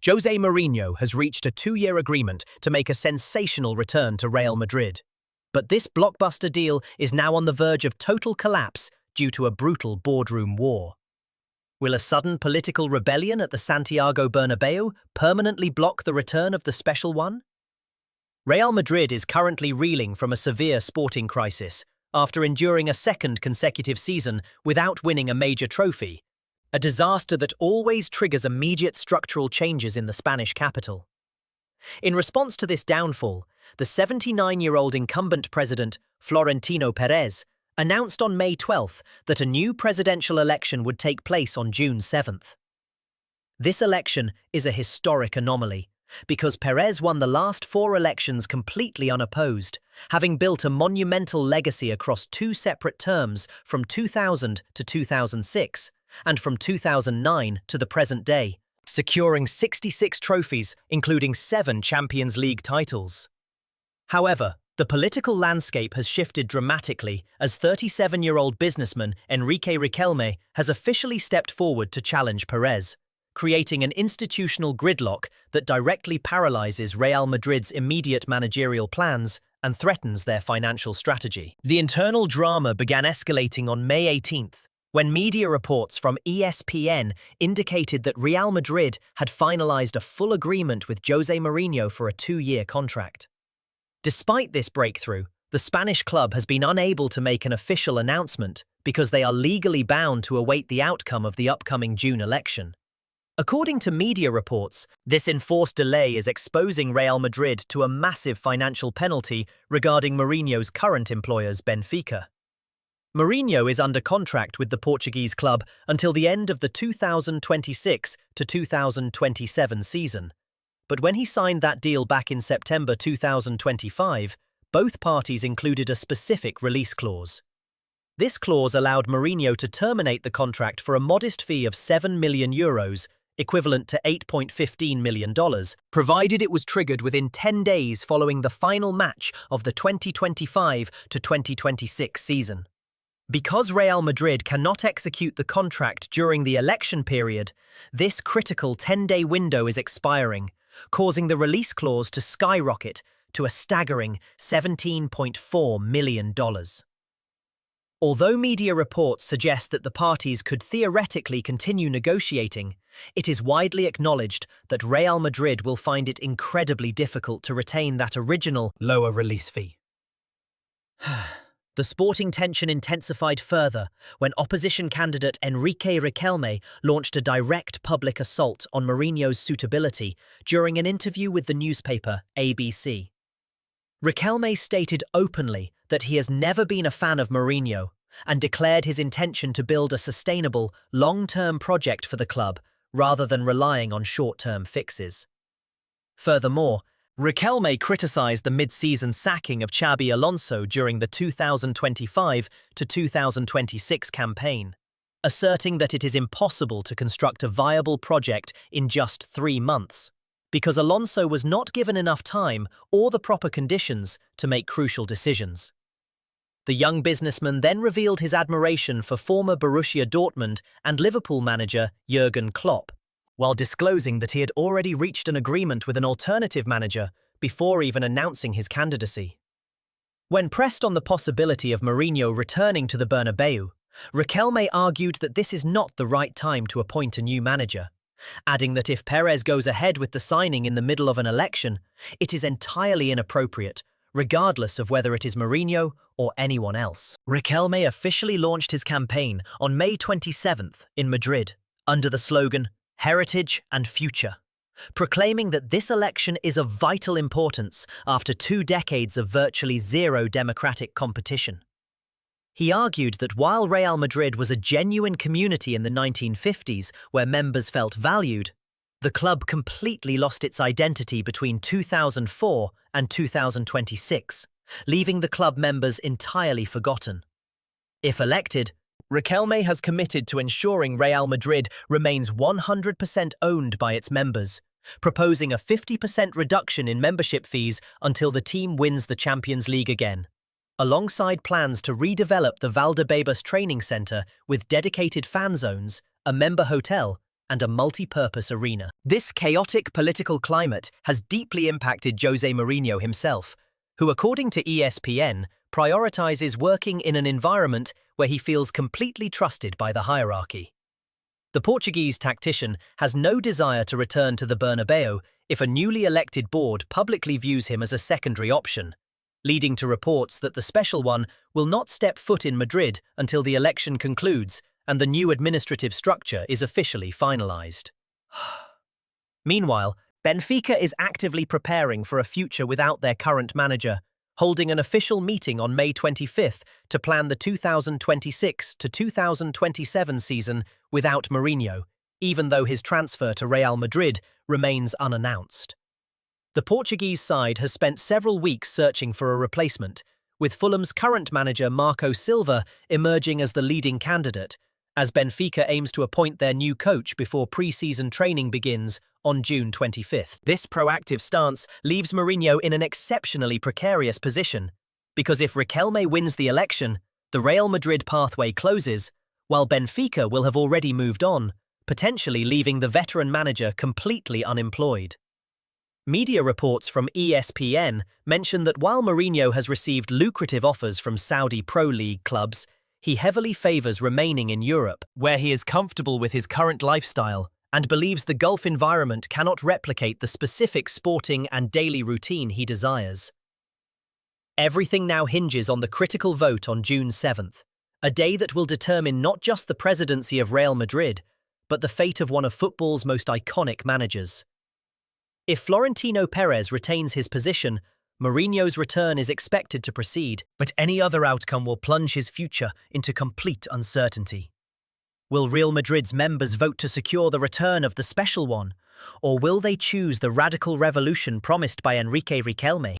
Jose Mourinho has reached a 2-year agreement to make a sensational return to Real Madrid. But this blockbuster deal is now on the verge of total collapse due to a brutal boardroom war. Will a sudden political rebellion at the Santiago Bernabeu permanently block the return of the special one? Real Madrid is currently reeling from a severe sporting crisis after enduring a second consecutive season without winning a major trophy, a disaster that always triggers immediate structural changes in the Spanish capital. In response to this downfall, the 79-year-old incumbent president, Florentino Perez, announced on May 12th that a new presidential election would take place on June 7th. This election is a historic anomaly, because Perez won the last 4 elections completely unopposed, having built a monumental legacy across 2 separate terms from 2000 to 2006 and from 2009 to the present day, securing 66 trophies, including 7 Champions League titles. However, the political landscape has shifted dramatically as 37-year-old businessman Enrique Riquelme has officially stepped forward to challenge Perez, creating an institutional gridlock that directly paralyzes Real Madrid's immediate managerial plans and threatens their financial strategy. The internal drama began escalating on May 18th, when media reports from ESPN indicated that Real Madrid had finalized a full agreement with Jose Mourinho for a 2-year contract. Despite this breakthrough, the Spanish club has been unable to make an official announcement because they are legally bound to await the outcome of the upcoming June election. According to media reports, this enforced delay is exposing Real Madrid to a massive financial penalty regarding Mourinho's current employers, Benfica. Mourinho is under contract with the Portuguese club until the end of the 2026 to 2027 season. But when he signed that deal back in September 2025, both parties included a specific release clause. This clause allowed Mourinho to terminate the contract for a modest fee of €7 million, equivalent to $8.15 million, provided it was triggered within 10 days following the final match of the 2025 to 2026 season. Because Real Madrid cannot execute the contract during the election period, this critical 10-day window is expiring, causing the release clause to skyrocket to a staggering $17.4 million. Although media reports suggest that the parties could theoretically continue negotiating, it is widely acknowledged that Real Madrid will find it incredibly difficult to retain that original lower release fee. The sporting tension intensified further when opposition candidate Enrique Riquelme launched a direct public assault on Mourinho's suitability during an interview with the newspaper ABC. Riquelme stated openly that he has never been a fan of Mourinho and declared his intention to build a sustainable, long-term project for the club rather than relying on short-term fixes. Furthermore, Riquelme criticized the mid-season sacking of Xabi Alonso during the 2025 to 2026 campaign, asserting that it is impossible to construct a viable project in just 3 months, because Alonso was not given enough time or the proper conditions to make crucial decisions. The young businessman then revealed his admiration for former Borussia Dortmund and Liverpool manager Jurgen Klopp, while disclosing that he had already reached an agreement with an alternative manager before even announcing his candidacy. When pressed on the possibility of Mourinho returning to the Bernabeu, Riquelme argued that this is not the right time to appoint a new manager, adding that if Perez goes ahead with the signing in the middle of an election, it is entirely inappropriate, regardless of whether it is Mourinho or anyone else. Riquelme officially launched his campaign on May 27th in Madrid, under the slogan, "Heritage and Future," proclaiming that this election is of vital importance after 2 decades of virtually zero democratic competition. He argued that while Real Madrid was a genuine community in the 1950s where members felt valued, the club completely lost its identity between 2004 and 2026, leaving the club members entirely forgotten. If elected, Riquelme has committed to ensuring Real Madrid remains 100% owned by its members, proposing a 50% reduction in membership fees until the team wins the Champions League again, alongside plans to redevelop the Valdebebas training centre with dedicated fan zones, a member hotel, and a multi-purpose arena. This chaotic political climate has deeply impacted Jose Mourinho himself, who, according to ESPN, prioritizes working in an environment where he feels completely trusted by the hierarchy. The Portuguese tactician has no desire to return to the Bernabeu if a newly elected board publicly views him as a secondary option, leading to reports that the special one will not step foot in Madrid until the election concludes and the new administrative structure is officially finalized. Meanwhile, Benfica is actively preparing for a future without their current manager, holding an official meeting on May 25th to plan the 2026 to 2027 season without Mourinho, even though his transfer to Real Madrid remains unannounced. The Portuguese side has spent several weeks searching for a replacement, with Fulham's current manager Marco Silva emerging as the leading candidate, as Benfica aims to appoint their new coach before pre-season training begins on June 25th. This proactive stance leaves Mourinho in an exceptionally precarious position, because if Riquelme wins the election, the Real Madrid pathway closes, while Benfica will have already moved on, potentially leaving the veteran manager completely unemployed. Media reports from ESPN mention that while Mourinho has received lucrative offers from Saudi Pro League clubs, he heavily favours remaining in Europe, where he is comfortable with his current lifestyle and believes the Gulf environment cannot replicate the specific sporting and daily routine he desires. Everything now hinges on the critical vote on June 7th, a day that will determine not just the presidency of Real Madrid, but the fate of one of football's most iconic managers. If Florentino Perez retains his position, Mourinho's return is expected to proceed, but any other outcome will plunge his future into complete uncertainty. Will Real Madrid's members vote to secure the return of the special one, or will they choose the radical revolution promised by Enrique Riquelme?